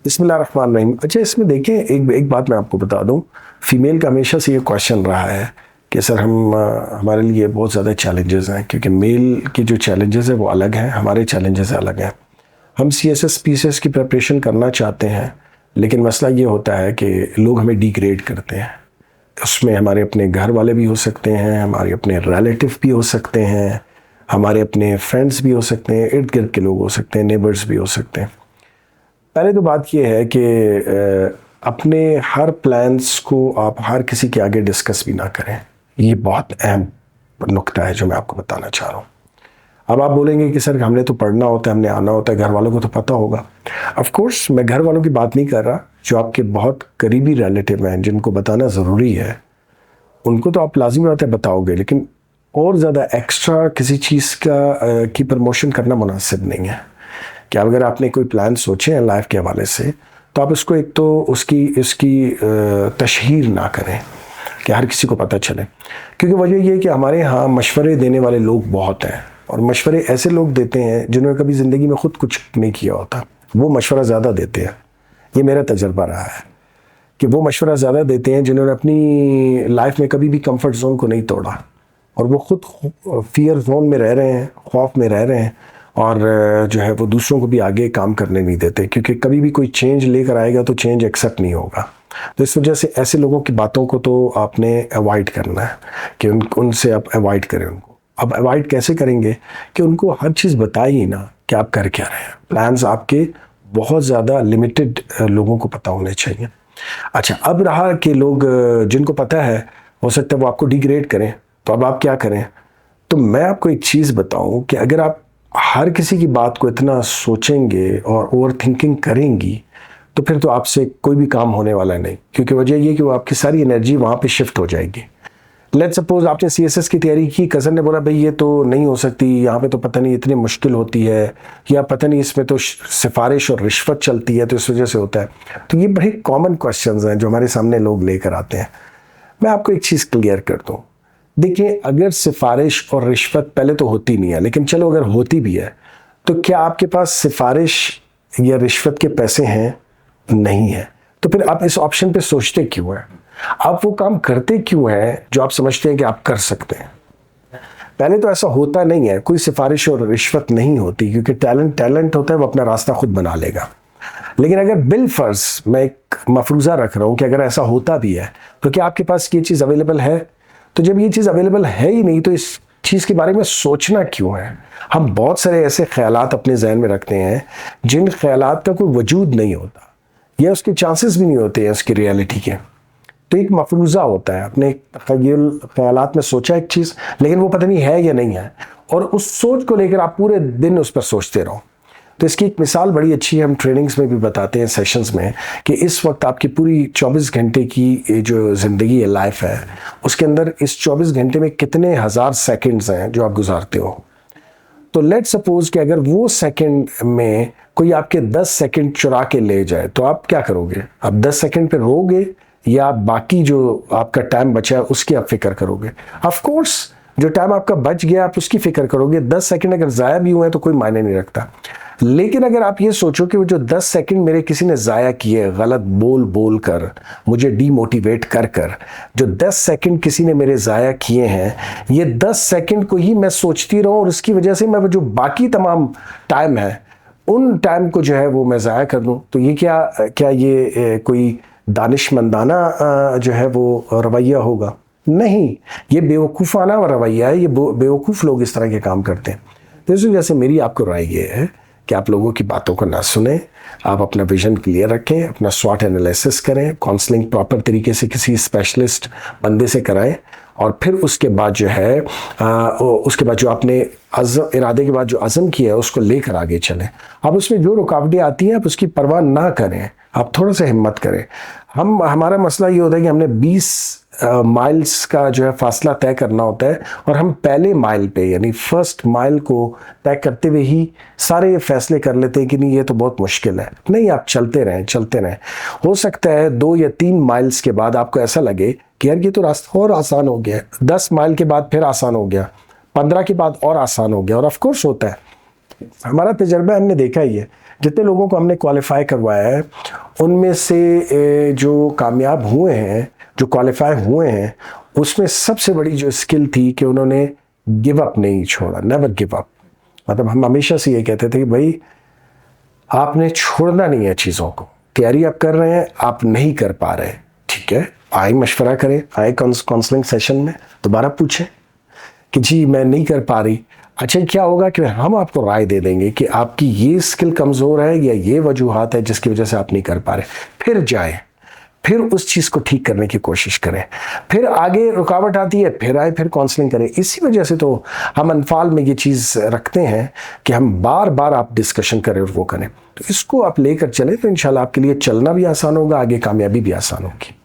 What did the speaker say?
बिस्मिल्लाहिर्रहमानिर्रहीम। अच्छा, इसमें देखें, एक बात मैं आपको बता दूं, फीमेल का हमेशा से ये क्वेश्चन रहा है कि सर हमारे लिए बहुत ज़्यादा चैलेंजेस हैं, क्योंकि मेल की जो चैलेंजेस है वो अलग हैं, हमारे चैलेंजेस अलग हैं। हम CSS PCS की प्रिपरेशन करना चाहते हैं, लेकिन मसला ये होता है कि लोग हमें डिग्रेड करते हैं। उसमें हमारे अपने घर वाले भी हो सकते हैं, हमारे अपने रिलेटिव भी हो सकते हैं, हमारे अपने फ्रेंड्स भी हो सकते हैं, इर्द गिर्द के लोग हो सकते हैं, नेबर्स भी हो सकते हैं। पहले तो बात यह है कि अपने हर प्लान्स को आप हर किसी के आगे डिस्कस भी ना करें। ये बहुत अहम नुक्ता है जो मैं आपको बताना चाह रहा हूँ। अब आप बोलेंगे कि सर हमने तो पढ़ना होता है, हमने आना होता है, घर वालों को तो पता होगा। ऑफ कोर्स मैं घर वालों की बात नहीं कर रहा, जो आपके बहुत करीबी रिलेटिव हैं जिनको बताना ज़रूरी है, उनको तो आप लाजिमी बात है बताओगे, लेकिन और ज़्यादा एक्स्ट्रा किसी चीज़ की प्रमोशन करना मुनासिब नहीं है। कि अगर आपने कोई प्लान सोचे हैं लाइफ के हवाले से, तो आप उसको एक तो उसकी तशहीर ना करें कि हर किसी को पता चले, क्योंकि वजह ये है कि हमारे यहाँ मशवरे देने वाले लोग बहुत हैं, और मशवरे ऐसे लोग देते हैं जिन्होंने कभी ज़िंदगी में ख़ुद कुछ नहीं किया होता, वो मशवरा ज़्यादा देते हैं। ये मेरा तजर्बा रहा है कि वो मशवरा ज़्यादा देते हैं जिन्होंने अपनी लाइफ में कभी भी कंफर्ट जोन को नहीं तोड़ा, और वो ख़ुद फियर जोन में रह रहे हैं, खौफ में रह रहे हैं, और जो है वो दूसरों को भी आगे काम करने नहीं देते, क्योंकि कभी भी कोई चेंज लेकर आएगा तो चेंज एक्सेप्ट नहीं होगा। तो इस वजह से ऐसे लोगों की बातों को तो आपने अवॉइड करना है कि उनसे आप अवॉइड करें उनको। अब अवॉइड कैसे करेंगे कि उनको हर चीज़ बताइए ना कि आप कर क्या रहे हैं। प्लान्स आपके बहुत ज़्यादा लिमिटेड लोगों को पता होने चाहिए। अच्छा, अब रहा कि लोग जिनको पता है, हो सकता है वो आपको डिग्रेड करें, तो अब आप क्या करें? तो मैं आपको एक चीज़ बताऊं कि अगर आप हर किसी की बात को इतना सोचेंगे और ओवर थिंकिंग करेंगी, तो फिर तो आपसे कोई भी काम होने वाला नहीं, क्योंकि वजह ये कि वो आपकी सारी एनर्जी वहाँ पे शिफ्ट हो जाएगी। लेट्स सपोज आपने CSS की तैयारी की, कज़न ने बोला भाई ये तो नहीं हो सकती, यहाँ पे तो पता नहीं इतनी मुश्किल होती है, या पता नहीं इसमें तो सिफारिश और रिश्वत चलती है, तो इस वजह से होता है। तो ये बड़े कॉमन क्वेश्चंस हैं जो हमारे सामने लोग लेकर आते हैं। मैं आपको एक चीज़ क्लियर कर दूँ, देखिए, अगर सिफारिश और रिश्वत पहले तो होती नहीं है, लेकिन चलो अगर होती भी है, तो क्या आपके पास सिफारिश या रिश्वत के पैसे हैं? नहीं है। तो फिर आप इस ऑप्शन पे सोचते क्यों हैं? आप वो काम करते क्यों हैं जो आप समझते हैं कि आप कर सकते हैं? पहले तो ऐसा होता नहीं है, कोई सिफारिश और रिश्वत नहीं होती, क्योंकि टैलेंट होता है, वो अपना रास्ता खुद बना लेगा। लेकिन अगर बिलफर्ज मैं एक मफरूज़ा रख रहा हूँ कि अगर ऐसा होता भी है, तो क्या आपके पास ये चीज़ अवेलेबल है? तो जब ये चीज़ अवेलेबल है ही नहीं, तो इस चीज़ के बारे में सोचना क्यों है? हम बहुत सारे ऐसे ख्यालात अपने जहन में रखते हैं जिन ख्यालात का कोई वजूद नहीं होता, या उसके चांसेस भी नहीं होते हैं उसकी रियलिटी के। तो एक मफरूज़ा होता है, अपने ख्यालात में सोचा एक चीज़, लेकिन वो पता नहीं है या नहीं है, और उस सोच को लेकर आप पूरे दिन उस पर सोचते रहो। तो इसकी एक मिसाल बड़ी अच्छी है, हम ट्रेनिंग्स में भी बताते हैं, सेशंस में, कि इस वक्त आपकी पूरी 24 घंटे की जो ज़िंदगी है, लाइफ है, उसके अंदर इस 24 घंटे में कितने हज़ार सेकंड्स हैं जो आप गुजारते हो। तो लेट सपोज कि अगर वो सेकंड में कोई आपके 10 सेकंड चुरा के ले जाए, तो आप क्या करोगे? आप 10 सेकंड पे रोगे, या बाकी जो आपका टाइम बचा है उसकी आप फिक्र करोगे? ऑफ कोर्स जो टाइम आपका बच गया आप उसकी फिक्र करोगे। 10 सेकंड अगर ज़ाया भी हुए तो कोई मायने नहीं रखता। लेकिन अगर आप ये सोचो कि वो जो 10 सेकंड मेरे किसी ने ज़ाया किए, गलत बोल कर, मुझे डीमोटिवेट कर, जो 10 सेकंड किसी ने मेरे ज़ाया किए हैं, ये 10 सेकंड को ही मैं सोचती रहूं, और उसकी वजह से मैं जो बाकी तमाम टाइम है, उन टाइम को जो है वो मैं ज़ाया कर दूं, तो ये क्या ये कोई दानिशमंदाना जो है वो रवैया होगा? नहीं, ये बेवकूफ़ाना रवैया है, ये बेवकूफ़ लोग इस तरह के काम करते हैं। तो इस वजह से मेरी आपको राय ये है कि आप लोगों की बातों को ना सुने, आप अपना विजन क्लियर रखें, अपना स्वॉट एनालिसिस करें, काउंसलिंग प्रॉपर तरीके से किसी स्पेशलिस्ट बंदे से कराएं, और फिर उसके बाद जो है उसके बाद जो आपने इरादे के बाद जो अज़म किया है उसको लेकर आगे चलें। अब उसमें जो रुकावटें आती हैं आप उसकी परवाह ना करें, आप थोड़ा सा हिम्मत करें। हमारा मसला ये होता है कि हमने 20 माइल्स का जो है फासला तय करना होता है, और हम पहले माइल पे यानी फर्स्ट माइल को तय करते हुए ही सारे फैसले कर लेते हैं कि नहीं ये तो बहुत मुश्किल है। नहीं, आप चलते रहें। हो सकता है 2 या 3 माइल्स के बाद आपको ऐसा लगे कि यार ये तो रास्ता और आसान हो गया, 10 माइल के बाद फिर आसान हो गया, 15 के बाद और आसान हो गया, और ऑफ कोर्स होता है। हमारा तजर्बा हमने देखा ही है जितने लोगों को हमने क्वालिफाई करवाया है उनमें से जो कामयाब हुए हैं, जो क्वालिफाई हुए हैं, उसमें सबसे बड़ी जो स्किल थी कि उन्होंने गिव अप नहीं छोड़ा, नेवर गिव अप। मतलब हम हमेशा से ये कहते थे कि भाई आपने छोड़ना नहीं है चीज़ों को, तैयारी आप कर रहे हैं, आप नहीं कर पा रहे, ठीक है, आए मशवरा करें, आए काउंसलिंग सेशन में दोबारा पूछें कि जी मैं नहीं कर पा रही। अच्छा क्या होगा कि हम आपको राय दे देंगे कि आपकी ये स्किल कमज़ोर है या ये वजूहात है जिसकी वजह से आप नहीं कर पा रहे, फिर जाए, फिर उस चीज़ को ठीक करने की कोशिश करें, फिर आगे रुकावट आती है फिर आए, फिर काउंसलिंग करें। इसी वजह से तो हम अनफाल में ये चीज़ रखते हैं कि हम बार बार आप डिस्कशन करें और वो करें। तो इसको आप लेकर चलें तो इंशाल्लाह आपके लिए चलना भी आसान होगा, आगे कामयाबी भी आसान होगी।